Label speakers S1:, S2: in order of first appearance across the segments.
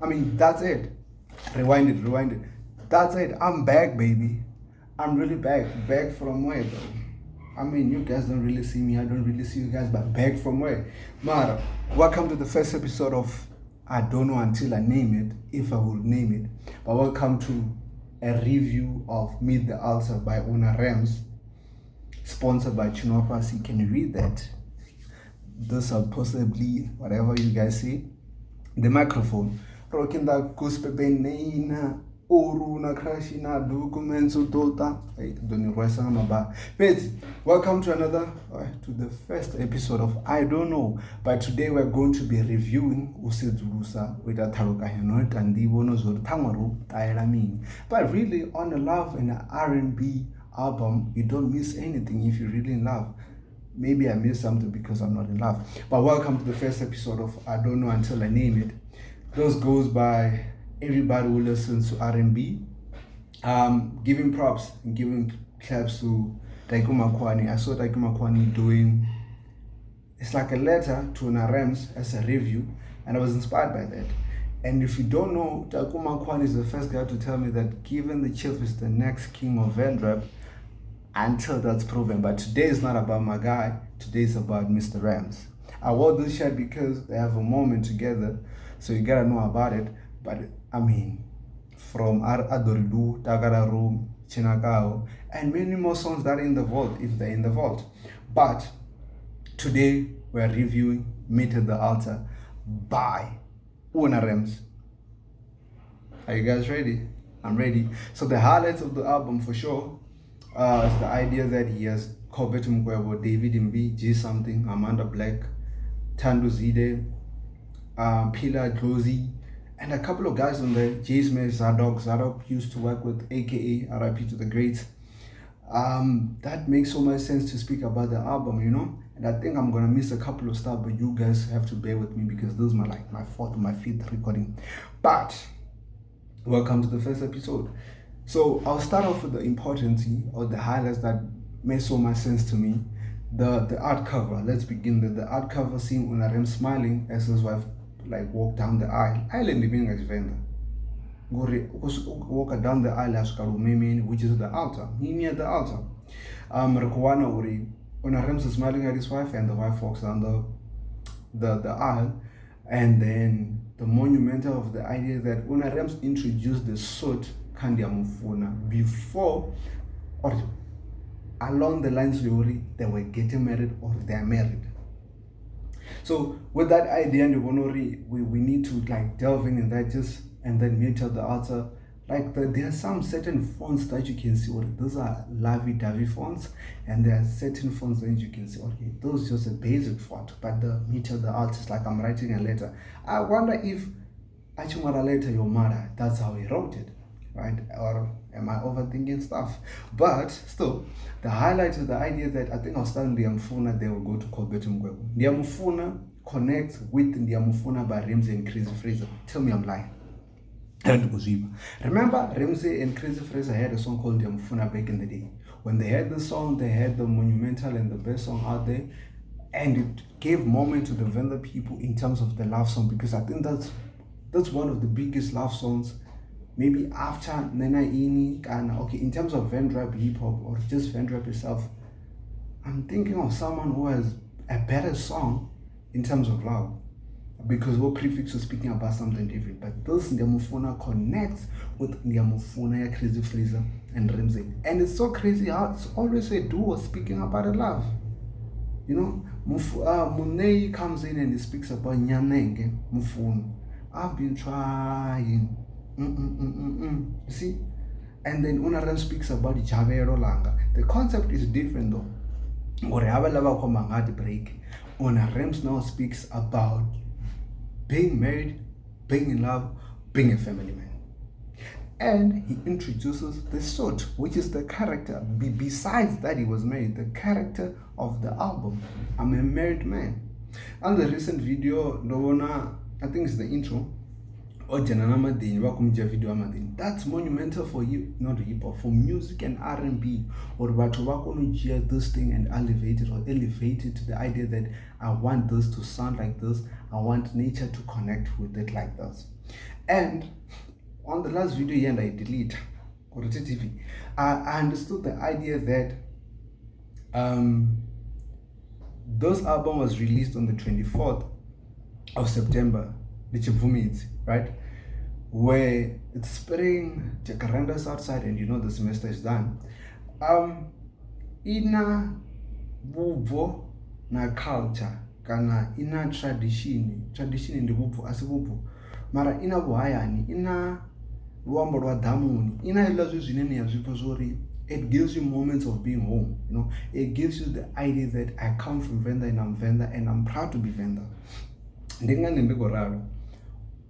S1: I mean, that's it. Rewind it. That's it. I'm back, baby. I'm really back. Back from where, though? I mean, you guys don't really see me. I don't really see you guys, but back from where? Mara, welcome to the first episode of I don't know until I name it, if I will name it. But welcome to a review of Meet the Altar by Una Rams, sponsored by Tshinwa Fhasi. Can you read that? This are possibly whatever you guys see. The microphone. Rocking that gospel benina. Oruna crashina documents tota. Hey, don't you rest on about. Welcome to the first episode of I Don't Know. But today we're going to be reviewing Usedulusa with a Tarokahino and the Wonos or Tamaru Tairamini. But really, on a love and an R&B album, you don't miss anything if you're really in love. Maybe I missed something because I'm not in love. But welcome to the first episode of I Don't Know Until I Name It. This goes by everybody who listens to R&B. Giving props and giving claps to Taiko Makwani. I saw Taiko Makwani doing, it's like a letter to Narems as a review, and I was inspired by that. And if you don't know, Taiko Makwani is the first guy to tell me that given the Chief is the next king of Vendrap, until that's proven. But today is not about my guy, today is about Mr. Rams. I wore this shirt because they have a moment together, so you gotta know about it. But I mean, from Adoridu, Tagararu, Chinakao, and many more songs that are in the vault, if they're in the vault. But today we're reviewing Meet at the Altar by Una Rams. Are you guys ready? I'm ready. So the highlights of the album for sure is the idea that he has Colbert Mukwevho, David Mb, G something, Amanda Black, Tando Zide, Pilar Glozy, and a couple of guys on there, J Smith, Zadok used to work with, aka RIP to the greats. That makes so much sense to speak about the album, you know. And I think I'm gonna miss a couple of stuff, but you guys have to bear with me because this is my fourth or my fifth recording. But welcome to the first episode. So I'll start off with the importance or the highlights that made so much sense to me. The art cover. Let's begin with the art cover, seeing Unarem smiling as his wife walk down the aisle. Island living as vendor. Walk down the aisle as which is the altar. He near the altar. Rekuwana Uri Unarem is smiling at his wife, and the wife walks down the aisle. And then the monumental of the idea that Unarem introduced the suit Mufuna before or along the lines they were getting married or they are married. So with that idea, we need to delve in that just and then meet at the altar. There are some certain fonts that you can see, those are lovey-dovey fonts, and there are certain fonts that you can see, okay, those just a basic font, but the meet at the altar is like I'm writing a letter. I wonder if Achumara letter your mother, that's how he wrote it. Right? Or am I overthinking stuff? But still, the highlight is the idea that I think I'll start in Ndiamufuna, they will go to Colbert Mukwevho. Ndiamufuna connects with Ndiamufuna by Ramsey and Crazy Fraser. Tell me I'm lying. Remember, Ramsey and Crazy Fraser had a song called Ndiamufuna back in the day. When they had the song, they had the monumental and the best song out there. And it gave moment to the Venda people in terms of the love song, because I think that's one of the biggest love songs. Maybe after Nena Ini, okay, in terms of Vendrap hip hop or just Vendrap itself, I'm thinking of someone who has a better song in terms of love, because what prefix is speaking about something different. But this Ndiamufuna connects with Ndiamufuna, Crazy Fraser, and Ramsey. And it's so crazy how it's always a duo speaking about a love. You know, Munei comes in and he speaks about Nyanenge, Mufunu. I've been trying. You see? And then Unarem speaks about Javero Langa. The concept is different though. Break. Unarem now speaks about being married, being in love, being a family man. And he introduces the suit, which is the character, besides that he was married, the character of the album. I'm a married man. And the recent video, I think it's the intro, Ojanana Madini, wakumja video Madini. That's monumental for you, not hip hop, for music and R&B. Or watu wakunujia this thing and elevate it to the idea that I want this to sound like this. I want nature to connect with it like this. And on the last video, and I delete or TV, I understood the idea that this album was released on the 24th of September, right? Where it's spring, jacarandas outside, and you know the semester is done. Ina bubvo na culture kana ina tradition ndi bubvo asi bubvo mara ina buhayani ina luambo lwa damuni ina hila zwine ya zwipo zwori it gives you moments of being home, you know. It gives you the idea that I come from Venda and I'm Venda and I'm proud to be Venda. Ndingani ndiko raro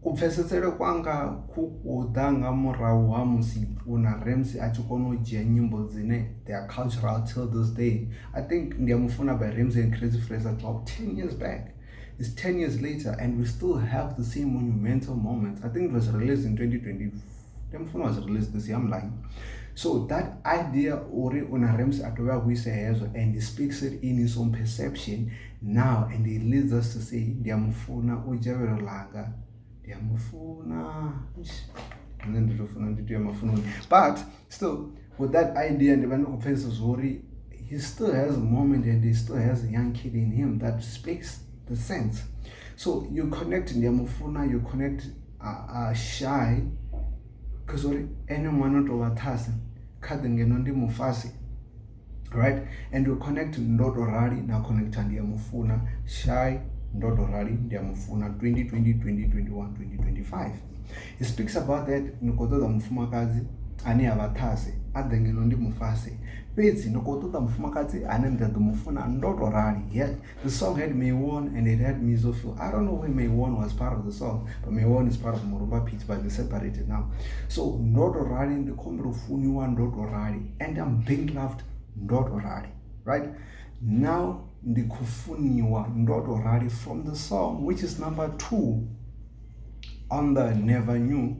S1: kupfesesele kwanga kukudanga murahu ha musi una Ramsey achikono dzhia nyimbo dzine they are cultural till this day. I think ndiyamufuna by Ramsey and Crazy Fraser dropped 10 years back. It's 10 years later and we still have the same monumental moments. I think it was released in 2020. Ndiyamufuna was released this year, I'm lying. So that idea ori una Ramsey atoya kuisehezo and he speaks it in his own perception now and he leads us to say ndiyamufuna ujabelo langa but still with that idea he still has a moment and he still has a young kid in him that speaks the sense. So you connect ndiyamufuna, you connect shy because anyone not overtask kadengeno ndi mufasi, right? And you connect ndodorari na connect ndiyamufuna shy ndodorari ndiyamufuna 2020 2021 2025. He speaks about that nikotoda mfumakazi ani avatase adengeno ndi mufase pedzi nikotoda mfumakazi ane ndadumufuna ndodorari. Yeah, the song had Mayone and it had Mizofil. I don't know when Mayone was part of the song, but Mayone is part of Morumba Pitch, but they're separated now. So ndodorari ndikomrofuniwa ndodorari and I'm being loved ndodorari, right? Now ndikufuniwa ndodorari from the song which is number 2 on the Never Knew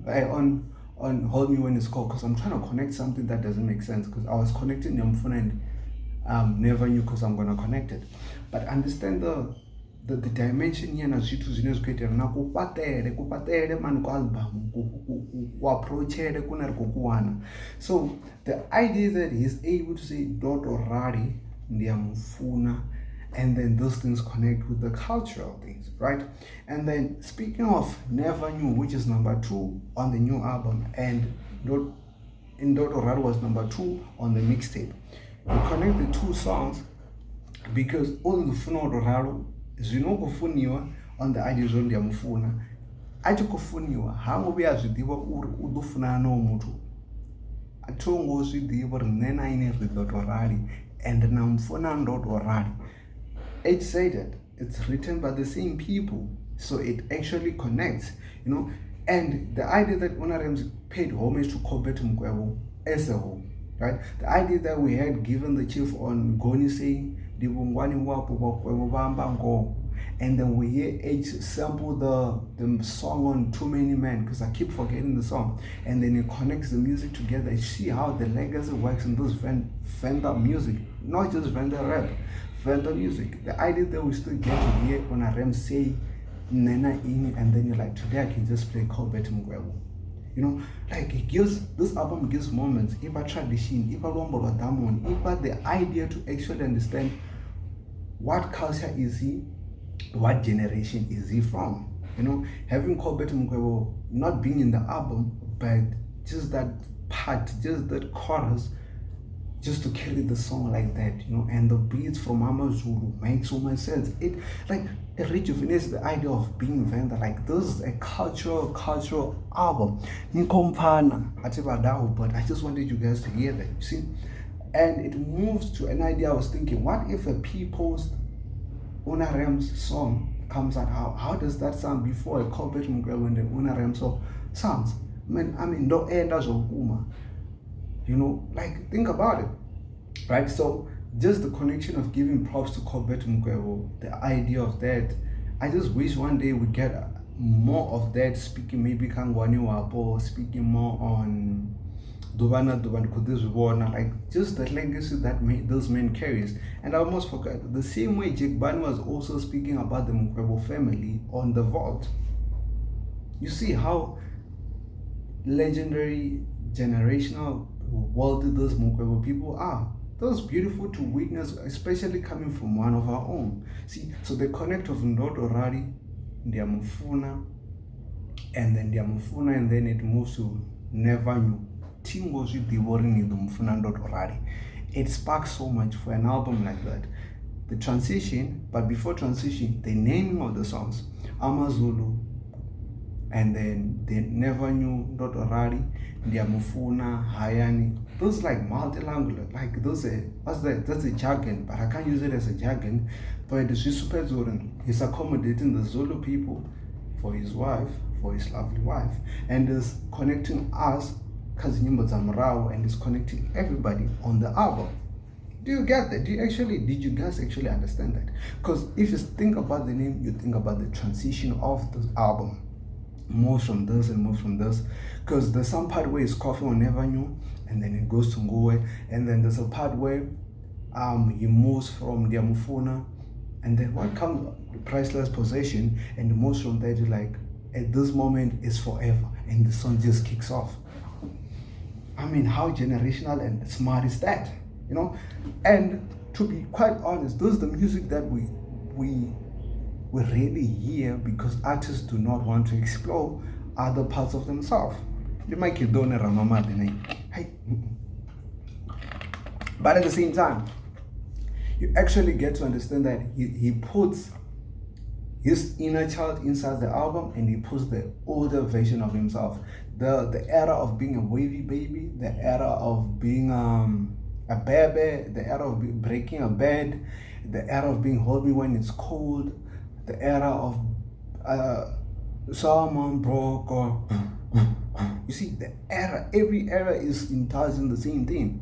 S1: on Hold Me When It's Cold, because I'm trying to connect something that doesn't make sense because I was connecting Nyamfuna and Never Knew because I'm gonna connect it. But understand the dimension here na zvitu zvine zvikuitira na kupatere mani kualbum kuapproachere kunari kukuwana. So the idea that he's able to say ndodorari ndiyamufuna and then those things connect with the cultural things, right? And then speaking of Never Knew, which is number 2 on the new album, and Ndodorari was number 2 on the mixtape. You connect the two songs because all the Ndodorari zvinongofuniwa on the idea ndiyamufuna achikufuniwa hangobe azvidiwa uri udofunana nomutu atongozvidiwa uri nena ine ridodorari and namufuna ndodorari. It said that it's written by the same people, so it actually connects, you know. And the idea that Una Ramsey paid homage to Colbert Mukwevho as a whole, right? The idea that we had given the chief on Goni saying Dibungwani Wapo Wakwevho Bamba Ngo, and then we hear H sample the song on Too Many Men, because I keep forgetting the song, and then it connects the music together. You see how the legacy works in this Venda music, not just Venda rap, Venda music. The idea that we still get to hear when I Rem say Nena in, and then you're like, today I can just play Colbert Mukwevho. You know, like this album gives moments, iba tradition, iba lombo lwa damon, iba the idea to actually understand what culture is he, what generation is he from. You know, having Colbert Mukwevho not being in the album, but just that part, just that chorus, just to carry the song like that, you know, and the beats from Amazulu make so much sense. It rejuvenates the idea of being Venda. Like, this is a cultural album. But I just wanted you guys to hear that, you see. And it moves to an idea I was thinking, what if a people's Una Ram's song comes out? How does that sound before a Colbert Mukwevho and the Una Ram song sounds? I mean, no end as Uma. You know, like, think about it, right? So just the connection of giving props to Colbert Mukwevho, the idea of that, I just wish one day we get more of that, speaking maybe Kangwani Wapo, speaking more on Dubana Kudizwana, like just that legacy that those men carries. And I almost forgot, the same way Jake Bunny was also speaking about the Mukwevho family on The Vault. You see how legendary, generational, wealthy those Mukwevho people are. That was beautiful to witness, especially coming from one of our own. See, so the connect of Ndoto Rari, Ndiamufuna, and then it moves to Never Knew. Team was with the Warring Mufuna Ndoto Rari. It sparks so much for an album like that. The transition, but before transition, the naming of the songs, Amazulu, and then they Never Knew, Ndoto Rari, Ndiamufuna, Hayani. Those like multilingual, like those that's a jargon, but I can't use it as a jargon. But it's super Zoran. He's accommodating the Zulu people for his wife, for his lovely wife, and is connecting us, Kazinyimbo Zamrao, and is connecting everybody on the album. Do you get that? Did you guys actually understand that? Because if you think about the name, you think about the transition of the album. Moves from this and moves from this. Because there's some part where it's Coffee on Never Knew, and then it goes to Ngowe, and then there's a part where he moves from Ndiamufuna, and then what comes, the priceless possession, and the most from that, like, at this moment is forever, and the song just kicks off. I mean, how generational and smart is that, you know? And to be quite honest, this is the music that we really hear because artists do not want to explore other parts of themselves. You might keep doing it, hey. But at the same time, you actually get to understand that he puts his inner child inside the album, and he puts the older version of himself. The era of being a wavy baby, the era of being a baby, the era of breaking a bed, the era of being hold me when it's cold, the era of someone broke or you see, the era, every era is indulging the same thing,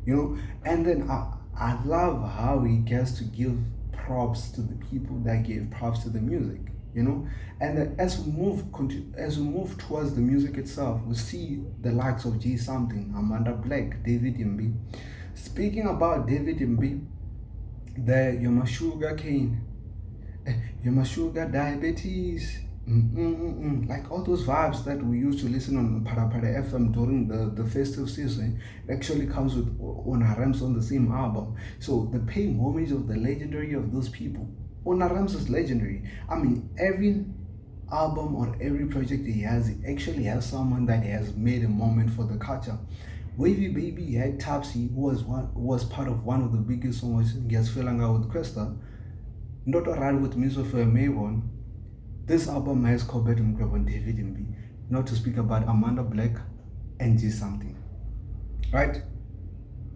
S1: you know. And then I love how he gets to give props to the people that gave props to the music, you know. And then as we move towards the music itself, we see the likes of J Something, Amanda Black, David Mb. Speaking about David Mb, the You're My Sugar Cane, You're My Sugar Diabetes, like all those vibes that we used to listen on Para FM during the festive season, actually comes with Onarams on the same album. So the paying homage of the legendary of those people. Onarams is legendary. I mean, every album or every project he actually has someone that has made a moment for the culture. Wavy Baby, he had Tapsi, who was part of one of the biggest songs, Gets Felanga with Cresta. Not around with Miso for Maybon. This album has Colbert Mukwevho and David Mb, not to speak about Amanda Black and J Something, right?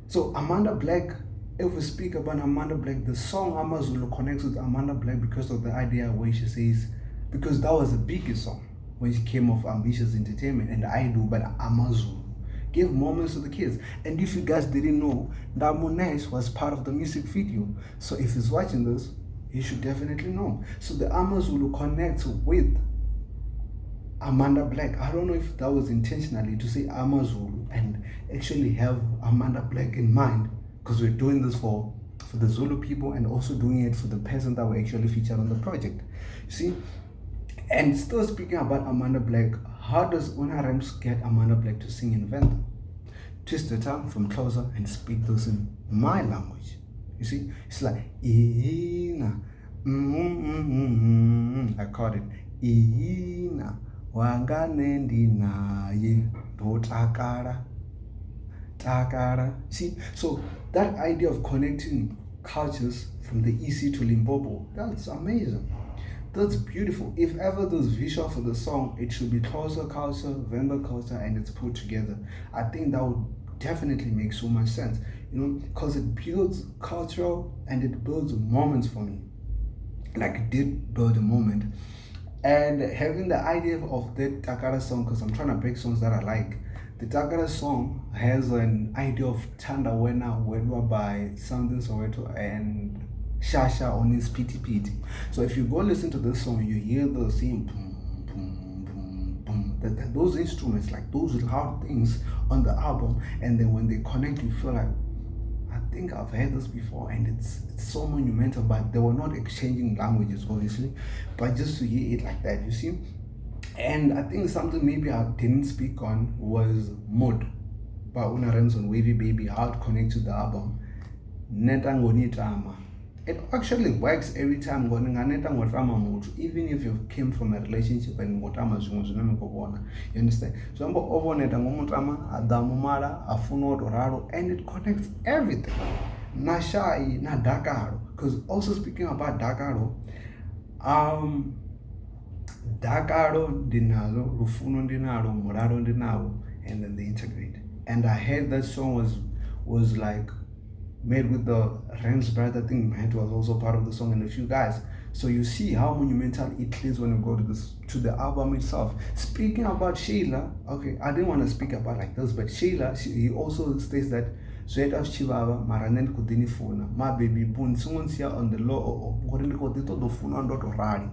S1: So Amanda Black, if we speak about Amanda Black, the song Amazulu connects with Amanda Black because of the idea where she says, because that was the biggest song when she came off Ambitious Entertainment and I Do, but Amazulu gave moments to the kids. And if you guys didn't know, Damones was part of the music video. So if he's watching this, you should definitely know. So the Amazulu connects with Amanda Black. I don't know if that was intentionally to say Amazulu and actually have Amanda Black in mind, because we're doing this for the Zulu people and also doing it for the person that were actually featured on the project. You see? And still speaking about Amanda Black, how does Onarams get Amanda Black to sing in Venda? Twist the tongue from closer and speak those in my language. You see, it's like Ina, I caught it. Ina, wanganendi naye do takara. See, so that idea of connecting cultures from the EC to Limpopo, that's amazing. That's beautiful. If ever there's visual for the song, it should be closer culture, Venda culture, and it's put together. I think that would definitely make so much sense, you know, because it builds cultural and it builds moments for me. Like it did build a moment. And having the idea of the Takara song, because I'm trying to break songs that I like. The Takara song has an idea of Tanda Wena by Something Soweto and Shasha on his Piti Piti. So if you go listen to this song, you hear the same boom, those instruments, like those loud things on the album, and then when they connect, you feel like, I think I've heard this before, and it's so monumental. But they were not exchanging languages, obviously, but just to hear it like that, you see. And I think something maybe I didn't speak on was Mood by Unarems on Wavy Baby, how it connects to the album. It actually works every time, even if you came from a relationship and you understand? So and it connects everything. Nashai, na Dakaro. Because also speaking about Dakaro, Dakaro dinalo, Rufuno dinalo, Moraro dinalo, and then they integrate. And I heard that song was like made with the Rams brother. I think Matt was also part of the song and a few guys. So you see how monumental it is when you go to the album itself. Speaking about Sheila, okay, I didn't want to speak about like this, but Sheila, he also states that Zwet of Chivava, Maranen Kudini Funa, my baby Pun, someone's here on the law or what the Funa on dot rally.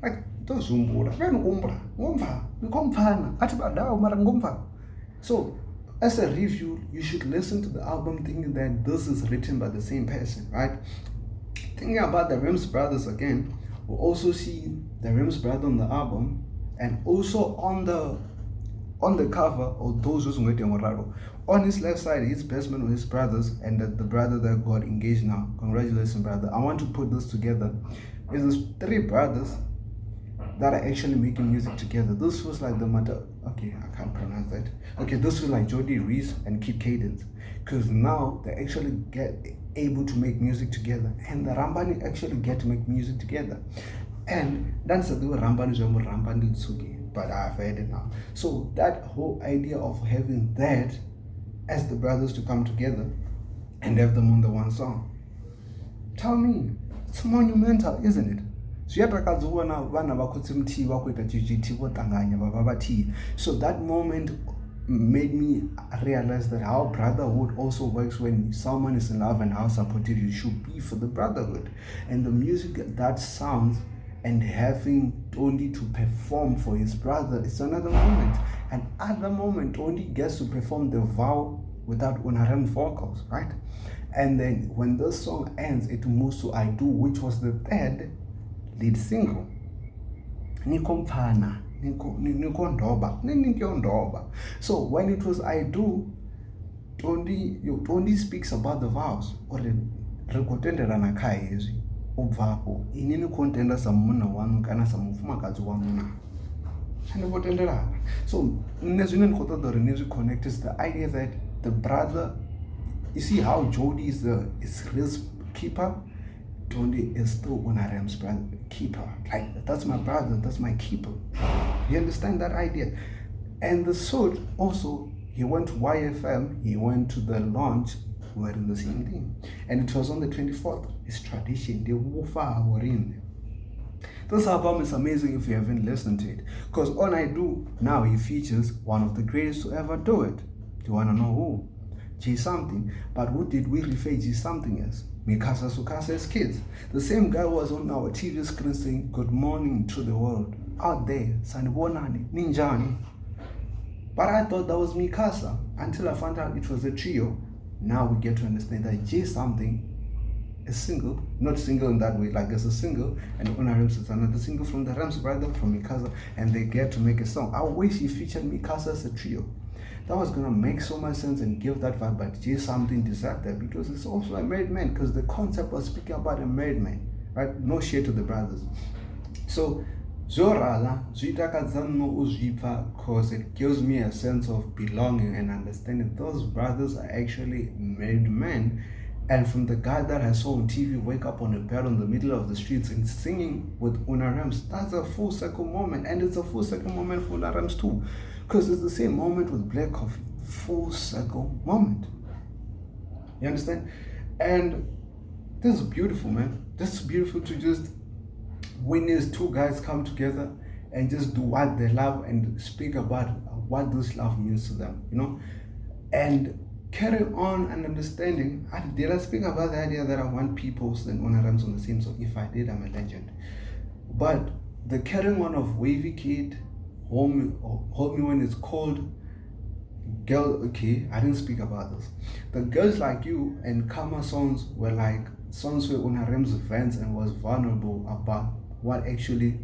S1: Like those Zumbura, Ven Umbra, Gomba, Gompana, Atibada, Marangomba. So as a review, you should listen to the album thinking that this is written by the same person, right? Thinking about the Rams brothers again, we'll also see the Rams brother on the album, and also on the cover of those who's on his left side, his best man with his brothers, and the brother that got engaged now. Congratulations, brother. I want to put this together. There's 3 brothers that are actually making music together. This was like the matter. Okay, I can't pronounce that. Okay, this was like Jody Reese and Kid Cadence, because now they actually get able to make music together, and the Rambani actually get to make music together. And that's the Rambani Tsugi, but I've heard it now. So that whole idea of having that as the brothers to come together and have them on the one song, tell me, it's monumental, isn't it? So that moment made me realize that how brotherhood also works when someone is in love, and how supportive you should be for the brotherhood. And the music that sounds, and having Tondi to perform for his brother, is another moment. And at the moment, Tondi gets to perform the vow without Unarem vocals, right? And then when the song ends, it moves to I Do, which was the 3rd lead single. Nikompana, Nikondoba. So when it was I Do, Tondi speaks about the vows. Or rekotendera nakai ezi ubvapo inini kontenda samuna wanu kana samufumakazi wamuna handikotendera. So nezvine ndikotodori nezviconnect is the idea that the brother, you see how Jody is his keeper, Tondi is still Unarem's brother keeper. Like, that's my brother, that's my keeper. You understand that idea? And the suit also, he went to YFM, he went to the launch wearing the same thing. And it was on the 24th. It's tradition. They were in. This album is amazing if you haven't listened to it. Because all I do now, he features one of the greatest to ever do it. Do you want to know who? G something. But who did we refer G something as? Mikasa Sukasa's kids. The same guy was on our TV screen saying good morning to the world. Out there, Sanibonani, Ninjani. But I thought that was Mikasa until I found out it was a trio. Now we get to understand that J something is single, not single in that way, like it's a single, and Unarems is another single from the Rams brother, from Mikasa, and they get to make a song. I wish he featured Mikasa as a trio. That was gonna make so much sense and give that vibe, but J something deserved that because it's also a married man, because the concept was speaking about a married man, right? No shade to the brothers. So Zorala, because it gives me a sense of belonging and understanding those brothers are actually married men. And from the guy that I saw on TV wake up on a bed in the middle of the streets and singing with Unarems, that's a full circle moment. And it's a full circle moment for Unarems too, because it's the same moment with Black Coffee. Full circle moment. You understand? And this is beautiful, man. This is beautiful to just witness 2 guys come together and just do what they love and speak about what this love means to them, you know? And carry on and understanding. Did I speak about the idea that I want peoples and Unarems on the same? So if I did, I'm a legend. But the carrying on of Wavy Kid, Hold Me When It's Cold, Girl, okay, I didn't speak about this. The Girls Like You and Karma songs were like songs where Unarem's vents and was vulnerable about what actually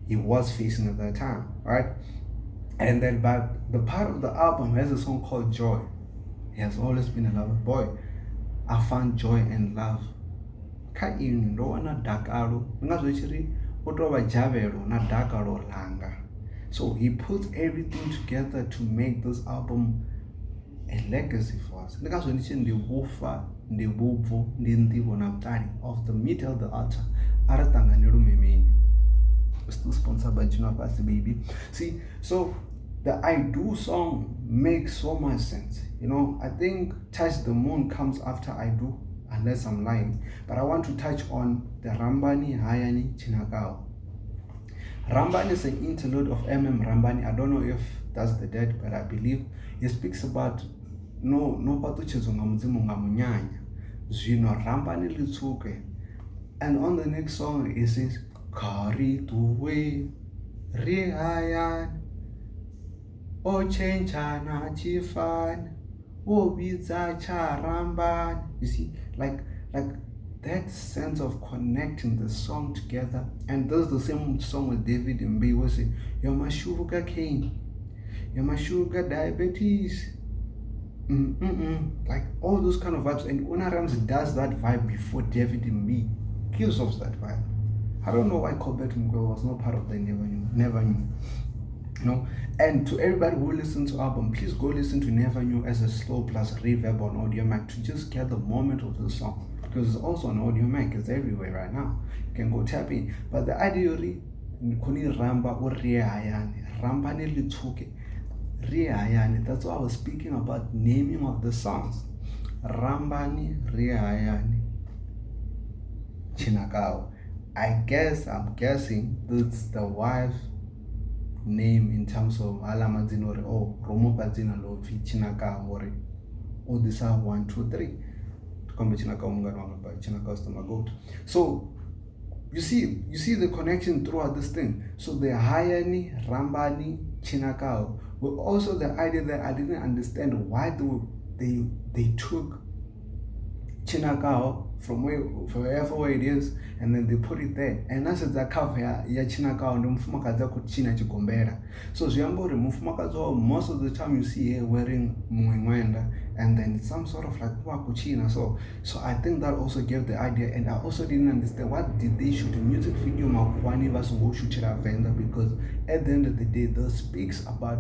S1: he was facing at that time, right? And then, but the part of the album has a song called Joy. He has always been a lover boy. I found joy and love. Kha ini ndo wana dakalo, ngazwechiri otoba javelo na dakalo langa. So he put everything together to make this album a legacy for us. Ngazwenichi ndibufa, ndibubvu, ndindibo na mtani of the middle the altar. Aratanga nerumemeni. Still sponsored by Tshinwa Fhasi, baby. See, so the I Do song makes so much sense. You know, I think Touch the Moon comes after I Do, unless I'm lying. But I want to touch on the Rambani Hayani Chinakao. Rambani is an interlude of Rambani. I don't know if that's the dead, but I believe he speaks about no patuchezonga muzimu ngamunyanya. Zino Rambani litsuke. And on the next song it says Kari tuwe rihayan o chenchana chifan o biza charamban. You see, like that sense of connecting the song together. And there's the same song with David and B was it, you're my sugar cane, you're my sugar diabetes. Like all those kind of vibes. And Una Rams does that vibe before David and B gives us that vibe. I don't know why Colbert Mukwevho was not part of the Never Knew. You know, and to everybody who listens to album, please go listen to Never Knew as a slow plus reverb on audio mic to just get the moment of the song, because it's also on audio mic, it's everywhere right now. You can go tap in. But the idea kuni ramba or rehayani, ramba ni litsuke, rehayani. That's what I was speaking about, naming of the songs. Rambani rehayani Chinakao. I'm guessing that's the wife's name in terms of Alamadzinore or Romopadzina Lovi Chinaka or Odisa 1, 2, 3. To come Chinaka Munga by Chinaka Stomagoat. So you see the connection throughout this thing. So the Hayani, Rambani, Chinakao were also the idea that I didn't understand why they took Chinakao from wherever it is, and then they put it there. And that's the cover ya Chinakao and Mufumakaza China Chikombera. So Ziambori Mufumakazo, most of the time you see her wearing Muingwenda and then some sort of like Wakuchina. So I think that also gave the idea, and I also didn't understand what did they shoot a music video Makwani versus Woshuchira Venda, because at the end of the day this speaks about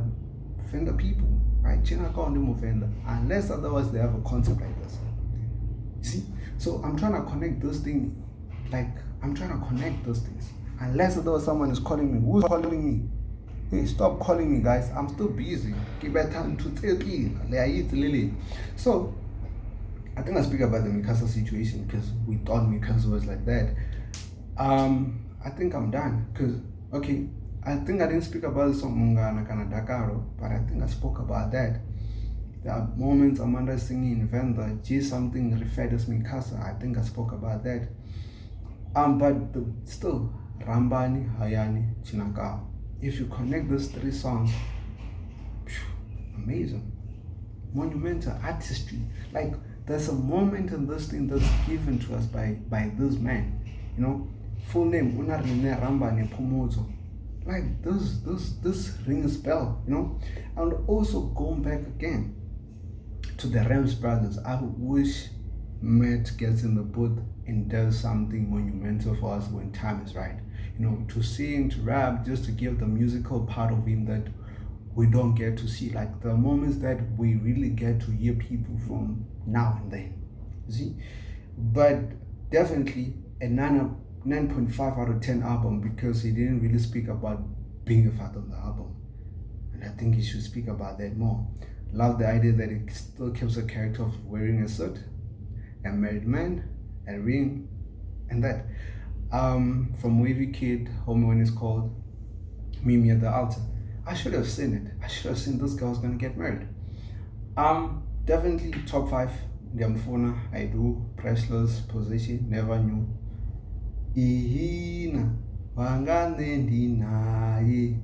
S1: Venda people, right? Chinakao and Mufenda, unless otherwise they have a concept like this. See, so I'm trying to connect those things. Unless there was someone is calling me. Who's calling me? Hey, stop calling me, guys. I'm still busy. Give me time to take it. So I think I speak about the Mikasa situation because we thought Mikasa was like that. I think I'm done because okay, I think I didn't speak about the song Munga Nakana Dakaro, but I think I spoke about that. There are moments Amanda singing in Venda, G something referred as Mikasa. I think I spoke about that. But still, Rambani, Hayani, Chinakao. If you connect those three songs, amazing. Monumental artistry. Like there's a moment in this thing that's given to us by this man. You know, full name Unarine Rambani Pomozo. Like this rings a bell, you know. And also going back again to the Rams brothers, I wish Matt gets in the booth and does something monumental for us when time is right. You know, to sing, to rap, just to give the musical part of him that we don't get to see, like the moments that we really get to hear people from now and then. You see? But definitely a 9.5 out of 10 album, because he didn't really speak about being a fat on the album. And I think he should speak about that more. Love the idea that it still keeps a character of wearing a suit, a married man, a ring, and that. From Wavy Kid, Homie When It's Called, Mimi at the Altar. I should have seen it. I should have seen this girl's gonna get married. Definitely top 5. Ndiamfuna, I Do, Priceless, Position, Never Knew. Ihina, Wangane Ndinaye.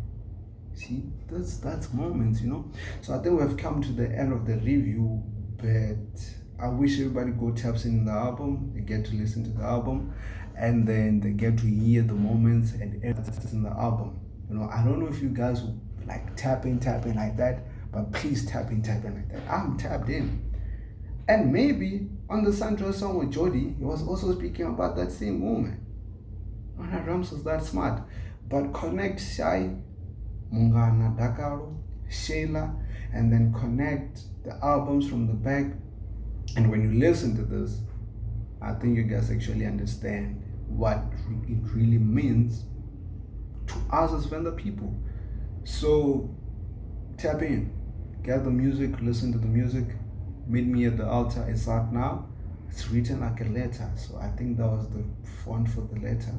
S1: See, that's moments, you know. So I think we've come to the end of the review, but I wish everybody go taps in the album, they get to listen to the album, and then they get to hear the moments and everything in the album. You know, I don't know if you guys will like tapping like that, but please tapping like that. I'm tapped in. And maybe on the Sandra song with Jody, he was also speaking about that same moment. Ona Rams was that smart. But connect Shai, Mungana Dakaro, Shayla, and then connect the albums from the back. And when you listen to this, I think you guys actually understand what it really means to us as Venda people. So tap in, get the music, listen to the music. Meet me at the altar. It's out now. It's written like a letter, so I think that was the font for the letter.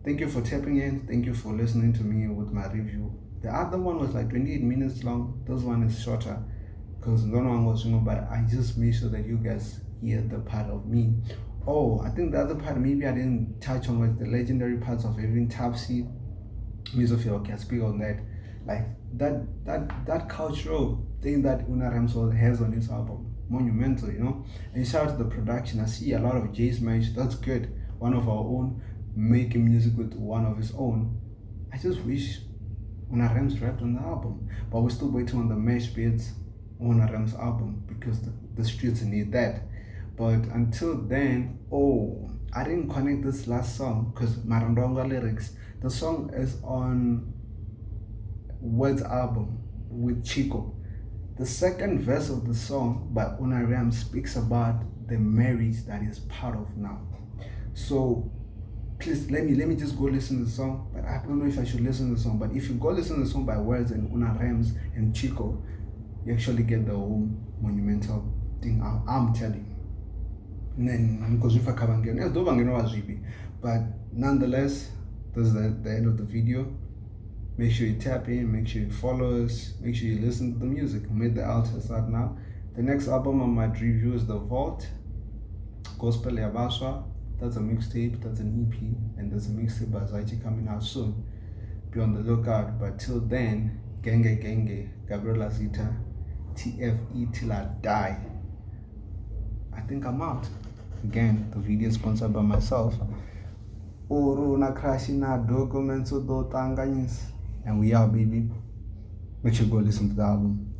S1: Thank you for tapping in. Thank you for listening to me with my review. The other one was like 28 minutes long. This one is shorter because no one was, but I just made sure that you guys hear the part of me. Oh, I think the other part maybe I didn't touch on was the legendary parts of Evin Tapsi. Musophil can speak on that, like that cultural thing that Una Ramsol has on his album, monumental, you know. And shout out to the production. I see a lot of J's match. That's good. One of our own making music with one of his own. I just wish Una Rams rapped on the album, but we're still waiting on the mesh beats on Una Rams album because the streets need that. But until then, I didn't connect this last song because Marandonga lyrics. The song is on Words album with Chico. The second verse of the song by Una Rams speaks about the marriage that is part of now. So please let me just go listen to the song. But I don't know if I should listen to the song. But if you go listen to the song by Words and Una Rams and Chico, you actually get the whole monumental thing. I'm telling you. But nonetheless, this is the end of the video. Make sure you tap in, make sure you follow us, make sure you listen to the music. Made the altar start now. The next album on my review is The Vault, Gospel Yabasha. That's a mixtape, that's an EP, and there's a mixtape by Zaichi coming out soon. Be on the lookout. But till then, Genge, Gabriela Zita, TFE till I die. I think I'm out. Again, the video is sponsored by myself. And we are, baby. Make sure you go listen to the album.